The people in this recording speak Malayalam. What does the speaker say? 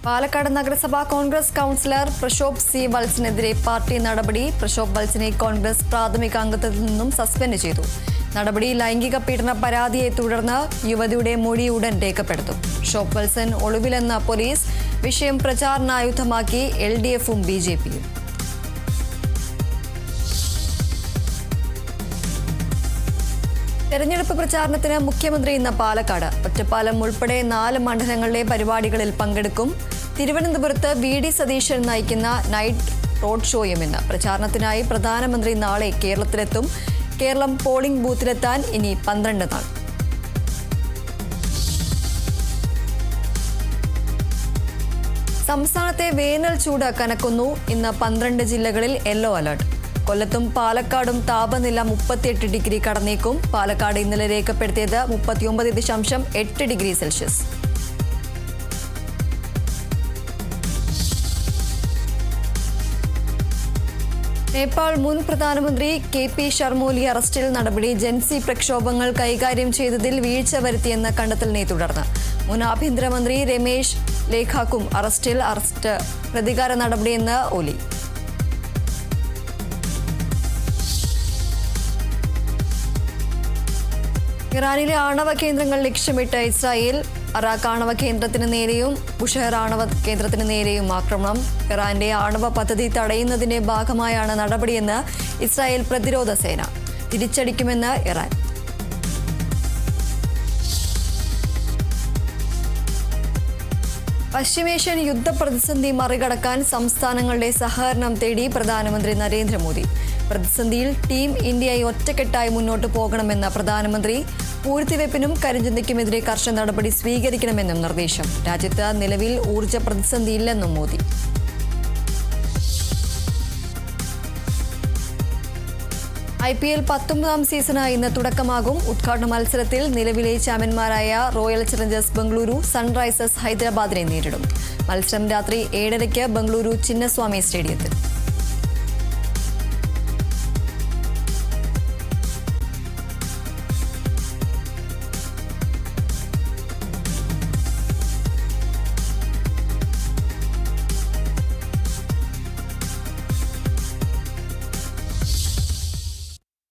പാലക്കാട് നഗരസഭാ കോൺഗ്രസ് കൗൺസിലർ പ്രശോഭ് സി വത്സിനെതിരെ പാർട്ടി നടപടി. പ്രശോഭ് വത്സിനെ കോൺഗ്രസ് പ്രാഥമിക അംഗത്വത്തിൽ നിന്നും സസ്പെൻഡ് ചെയ്തു. നടപടി ലൈംഗിക പീഡന പരാതിയെ തുടർന്ന് യുവതിയുടെ മൊഴി ഉടൻ രേഖപ്പെടുത്തും. പ്രശോഭ് വത്സൻ ഒളിവിലെന്ന പോലീസ്. വിഷയം പ്രചാരണായുധമാക്കി LDFും BJPയും. തെരഞ്ഞെടുപ്പ് പ്രചാരണത്തിന് മുഖ്യമന്ത്രി ഇന്ന് പാലക്കാട്. ഒറ്റപ്പാലം ഉൾപ്പെടെ 4 മണ്ഡലങ്ങളിലെ പരിപാടികളിൽ പങ്കെടുക്കും. തിരുവനന്തപുരത്ത് VD സതീശൻ നയിക്കുന്ന നൈറ്റ് റോഡ് ഷോയും ഇന്ന്. പ്രചാരണത്തിനായി പ്രധാനമന്ത്രി നാളെ കേരളത്തിലെത്തും. കേരളം പോളിംഗ് ബൂത്തിലെത്താൻ ഇനി 12 നാൾ. സംസ്ഥാനത്തെ വേനൽ ചൂട് കനക്കുന്നു. ഇന്ന് 12 ജില്ലകളിൽ യെല്ലോ അലർട്ട്. കൊല്ലത്തും പാലക്കാടും താപനില 38 ഡിഗ്രി കടന്നേക്കും. പാലക്കാട് ഇന്നലെ രേഖപ്പെടുത്തിയത് 39.8 ഡിഗ്രി സെൽഷ്യസ്. നേപ്പാൾ മുൻ പ്രധാനമന്ത്രി KP ശർമ്മ ഒലി അറസ്റ്റിൽ നടപടി. ജൻസി പ്രക്ഷോഭങ്ങൾ കൈകാര്യം ചെയ്തതിൽ വീഴ്ച വരുത്തിയെന്ന കണ്ടെത്തലിനെ തുടർന്ന് മുൻ ആഭ്യന്തരമന്ത്രി രമേശ് ലേഖാക്കും അറസ്റ്റ് പ്രതികാര നടപടിയെന്ന് ഒലി. ഇറാനിലെ ആണവ കേന്ദ്രങ്ങൾ ലക്ഷ്യമിട്ട് ഇസ്രായേൽ. അറാഖ് ആണവ കേന്ദ്രത്തിന് നേരെയും ബുഷഹർ ആണവ കേന്ദ്രത്തിന് നേരെയും ആക്രമണം. ഇറാന്റെ ആണവ പദ്ധതി തടയുന്നതിന്റെ ഭാഗമായാണ് നടപടിയെന്ന് ഇസ്രായേൽ പ്രതിരോധ സേന. തിരിച്ചടിക്കുമെന്ന് ഇറാൻ. പശ്ചിമേഷ്യൻ യുദ്ധപ്രതിസന്ധി മറികടക്കാൻ സംസ്ഥാനങ്ങളുടെ സഹകരണം തേടി പ്രധാനമന്ത്രി നരേന്ദ്രമോദി. പ്രതിസന്ധിയിൽ ടീം ഇന്ത്യയായി ഒറ്റക്കെട്ടായി മുന്നോട്ട് പോകണമെന്ന പ്രധാനമന്ത്രി. പൂഴ്ത്തിവെപ്പിനും കരിഞ്ചന്തയ്ക്കുമെതിരെ കർശന നടപടി സ്വീകരിക്കണമെന്നും നിർദ്ദേശം. രാജ്യത്ത് നിലവിൽ ഊർജ്ജ പ്രതിസന്ധിയില്ലെന്നും മോദി. IPL 19ാം സീസണ് ഇന്ന് തുടക്കമാകും. ഉദ്ഘാടന മത്സരത്തിൽ നിലവിലെ ചാമ്പ്യന്മാരായ റോയൽ ചലഞ്ചേഴ്സ് ബംഗളൂരു സൺറൈസേഴ്സ് ഹൈദരാബാദിനെ നേരിടും. മത്സരം രാത്രി 7:30 ബംഗളൂരു ചിന്നസ്വാമി സ്റ്റേഡിയത്തിൽ.